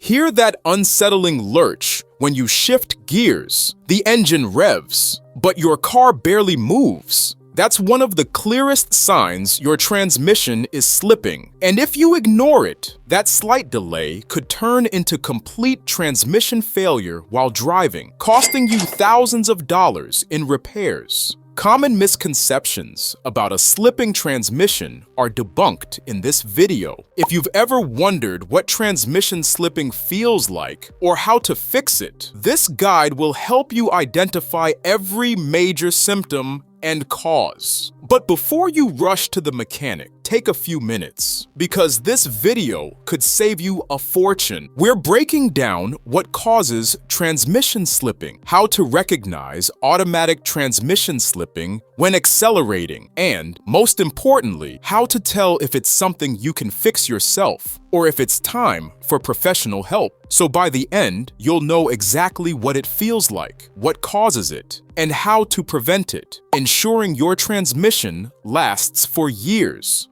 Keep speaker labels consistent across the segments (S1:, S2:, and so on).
S1: Hear that unsettling lurch when you shift gears. The engine revs, but your car barely moves. That's one of the clearest signs your transmission is slipping. And if you ignore it, that slight delay could turn into complete transmission failure while driving, costing you thousands of dollars in repairs. Common misconceptions about a slipping transmission are debunked in this video. If you've ever wondered what transmission slipping feels like or how to fix it, this guide will help you identify every major symptom and cause. But before you rush to the mechanic, take a few minutes, because this video could save you a fortune. We're breaking down what causes transmission slipping, how to recognize automatic transmission slipping when accelerating, and, most importantly, how to tell if it's something you can fix yourself or if it's time for professional help. So by the end, you'll know exactly what it feels like, what causes it, and how to prevent it, ensuring your transmission lasts for years.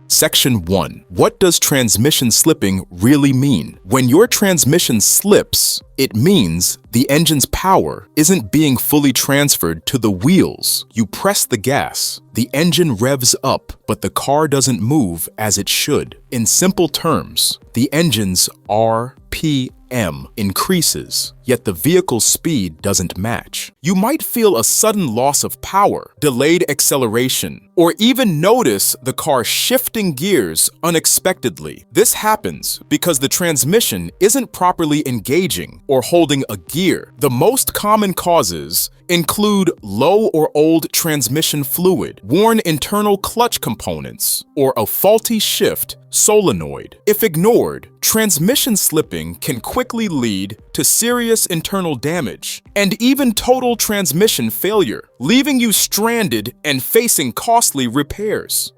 S1: Section 1. What does transmission slipping really mean? When your transmission slips, it means the engine's power isn't being fully transferred to the wheels. You press the gas, the engine revs up, but the car doesn't move as it should. In simple terms, the engine's RPM increases, yet the vehicle's speed doesn't match. You might feel a sudden loss of power, delayed acceleration, or even notice the car shifting gears unexpectedly. This happens because the transmission isn't properly engaging or holding a gear. The most common causes include low or old transmission fluid, worn internal clutch components, or a faulty shift solenoid. If ignored, transmission slipping can quickly lead to serious internal damage and even total transmission failure, leaving you stranded and facing costly repairs.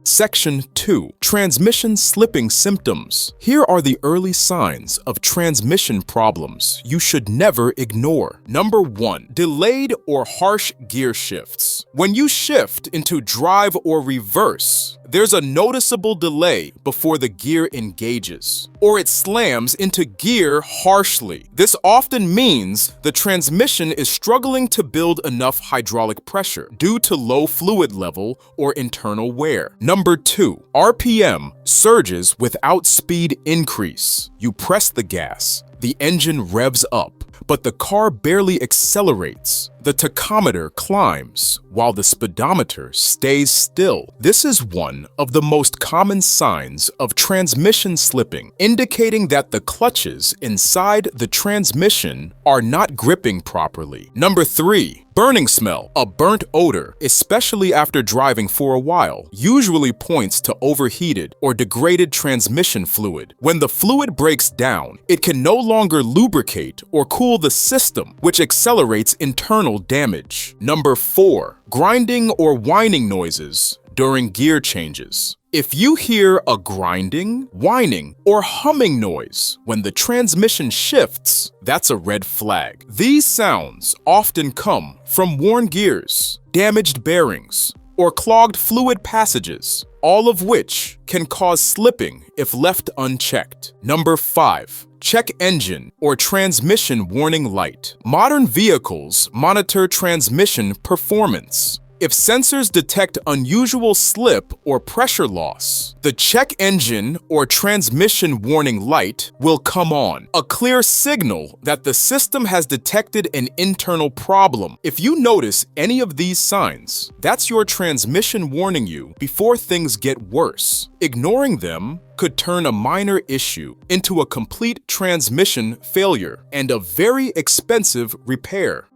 S1: Section 2. Transmission slipping symptoms. Here are the early signs of transmission problems you should never ignore. Number 1. Delayed or harsh gear shifts. When you shift into drive or reverse, there's a noticeable delay before the gear engages, or it slams into gear harshly. This often means the transmission is struggling to build enough hydraulic pressure due to low fluid level or internal wear. Number 2. RPM surges without speed increase. You press the gas, the engine revs up, but the car barely accelerates. The tachometer climbs while the speedometer stays still. This is one of the most common signs of transmission slipping, indicating that the clutches inside the transmission are not gripping properly. Number 3. Burning smell. A burnt odor, especially after driving for a while, usually points to overheated or degraded transmission fluid. When the fluid breaks down, it can no longer lubricate or cool the system, which accelerates internal damage. Number 4. Grinding or whining noises during gear changes. If you hear a grinding, whining, or humming noise when the transmission shifts, that's a red flag. These sounds often come from worn gears, damaged bearings, or clogged fluid passages, all of which can cause slipping if left unchecked. Number 5. Check engine or transmission warning light. Modern vehicles monitor transmission performance. If sensors detect unusual slip or pressure loss, the check engine or transmission warning light will come on, a clear signal that the system has detected an internal problem. If you notice any of these signs, that's your transmission warning you before things get worse. Ignoring them could turn a minor issue into a complete transmission failure and a very expensive repair.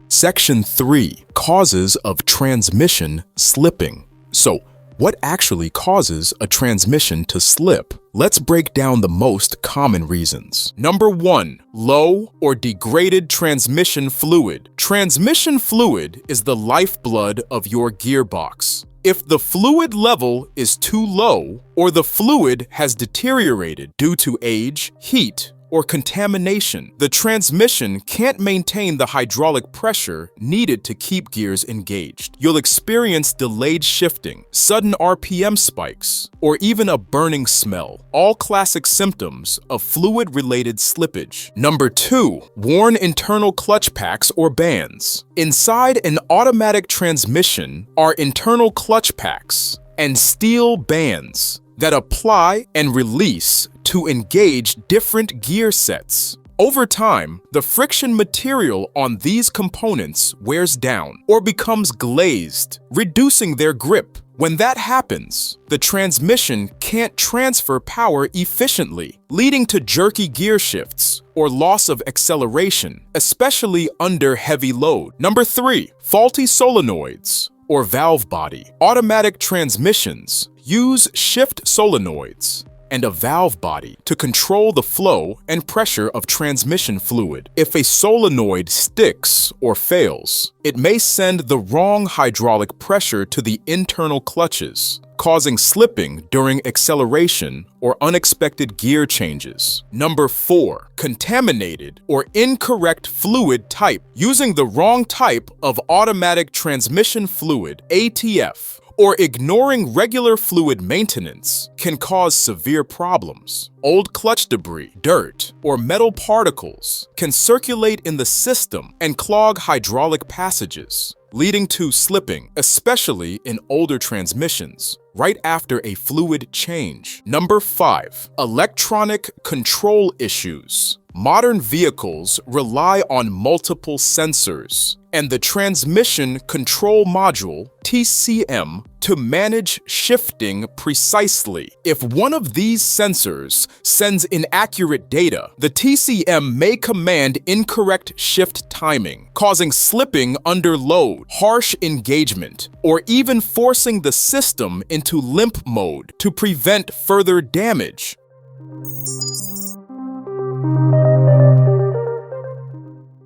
S1: Section 3. Causes of transmission slipping. So, what actually causes a transmission to slip? Let's break down the most common reasons. Number 1. Low or degraded transmission fluid. Transmission fluid is the lifeblood of your gearbox. If the fluid level is too low, or the fluid has deteriorated due to age, heat, or contamination. The transmission can't maintain the hydraulic pressure needed to keep gears engaged. You'll experience delayed shifting, sudden RPM spikes, or even a burning smell, all classic symptoms of fluid-related slippage. Number 2, worn internal clutch packs or bands. Inside an automatic transmission are internal clutch packs and steel bands that apply and release to engage different gear sets. Over time, the friction material on these components wears down or becomes glazed, reducing their grip. When that happens, the transmission can't transfer power efficiently, leading to jerky gear shifts or loss of acceleration, especially under heavy load. Number 3, faulty solenoids or valve body. Automatic transmissions use shift solenoids and a valve body to control the flow and pressure of transmission fluid. If a solenoid sticks or fails, it may send the wrong hydraulic pressure to the internal clutches, causing slipping during acceleration or unexpected gear changes. Number 4, contaminated or incorrect fluid type. Using the wrong type of automatic transmission fluid, ATF, or ignoring regular fluid maintenance can cause severe problems. Old clutch debris, dirt, or metal particles can circulate in the system and clog hydraulic passages, leading to slipping, especially in older transmissions, right after a fluid change. Number 5, electronic control issues. Modern vehicles rely on multiple sensors and the Transmission Control Module, TCM, to manage shifting precisely. If one of these sensors sends inaccurate data, the TCM may command incorrect shift timing, causing slipping under load, harsh engagement, or even forcing the system into limp mode to prevent further damage.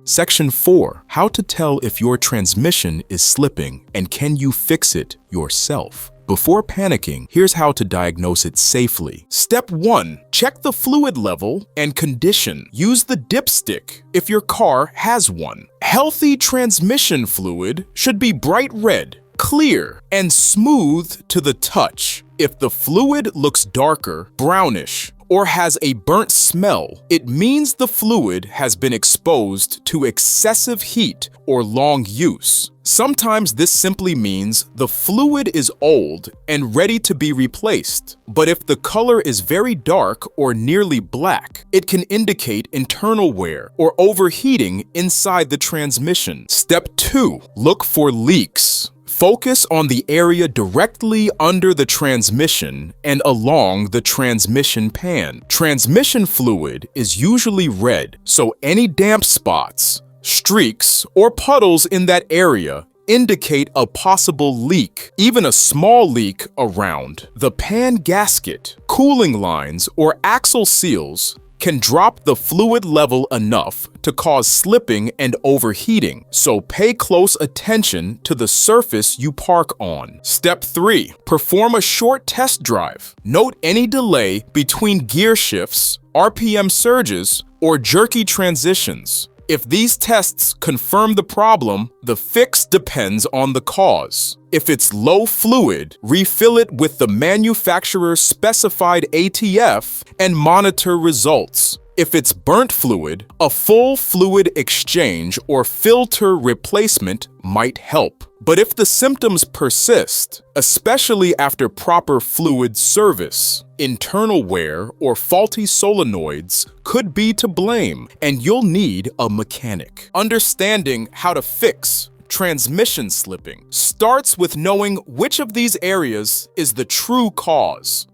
S1: Section 4. How to tell if your transmission is slipping and can you fix it yourself? Before panicking, here's how to diagnose it safely. Step 1. Check the fluid level and condition. Use the dipstick if your car has one. Healthy transmission fluid should be bright red, clear, and smooth to the touch. If the fluid looks darker, brownish, or has a burnt smell, it means the fluid has been exposed to excessive heat or long use. Sometimes this simply means the fluid is old and ready to be replaced. But if the color is very dark or nearly black, it can indicate internal wear or overheating inside the transmission. Step 2. Look for leaks. Focus on the area directly under the transmission and along the transmission pan. Transmission fluid is usually red, so any damp spots, streaks, or puddles in that area indicate a possible leak. Even a small leak around the pan gasket, cooling lines, or axle seals can drop the fluid level enough to cause slipping and overheating, so pay close attention to the surface you park on. Step 3. Perform a short test drive. Note any delay between gear shifts, RPM surges, or jerky transitions. If these tests confirm the problem, the fix depends on the cause. If it's low fluid, refill it with the manufacturer's specified ATF and monitor results. If it's burnt fluid, a full fluid exchange or filter replacement might help. But if the symptoms persist, especially after proper fluid service, internal wear or faulty solenoids could be to blame, and you'll need a mechanic. Understanding how to fix transmission slipping starts with knowing which of these areas is the true cause.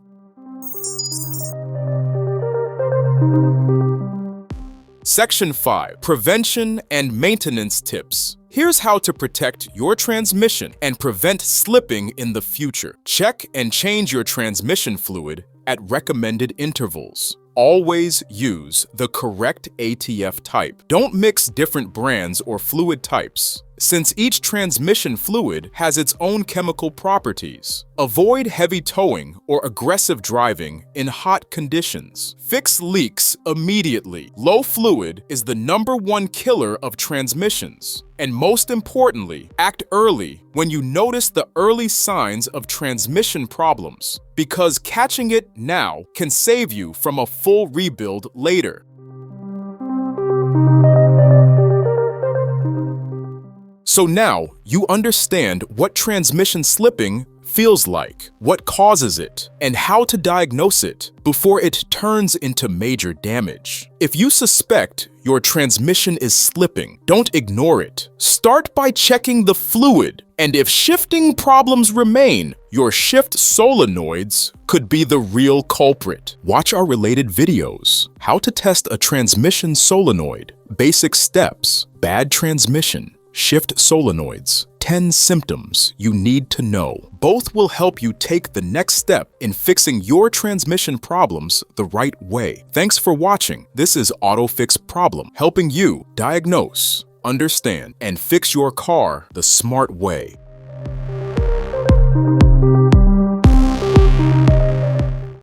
S1: Section 5. Prevention and maintenance tips. Here's how to protect your transmission and prevent slipping in the future. Check and change your transmission fluid at recommended intervals. Always use the correct ATF type. Don't mix different brands or fluid types. since each transmission fluid has its own chemical properties. Avoid heavy towing or aggressive driving in hot conditions. Fix leaks immediately. Low fluid is the #1 killer of transmissions. And most importantly, act early when you notice the early signs of transmission problems, because catching it now can save you from a full rebuild later. So now you understand what transmission slipping feels like, what causes it, and how to diagnose it before it turns into major damage. If you suspect your transmission is slipping, don't ignore it. Start by checking the fluid, and if shifting problems remain, your shift solenoids could be the real culprit. Watch our related videos: how to test a transmission solenoid, basic steps, bad transmission, shift solenoids, 10 symptoms you need to know. Both will help you take the next step in fixing your transmission problems the right way. Thanks for watching. This is AutoFix Problem, helping you diagnose, understand, and fix your car the smart way.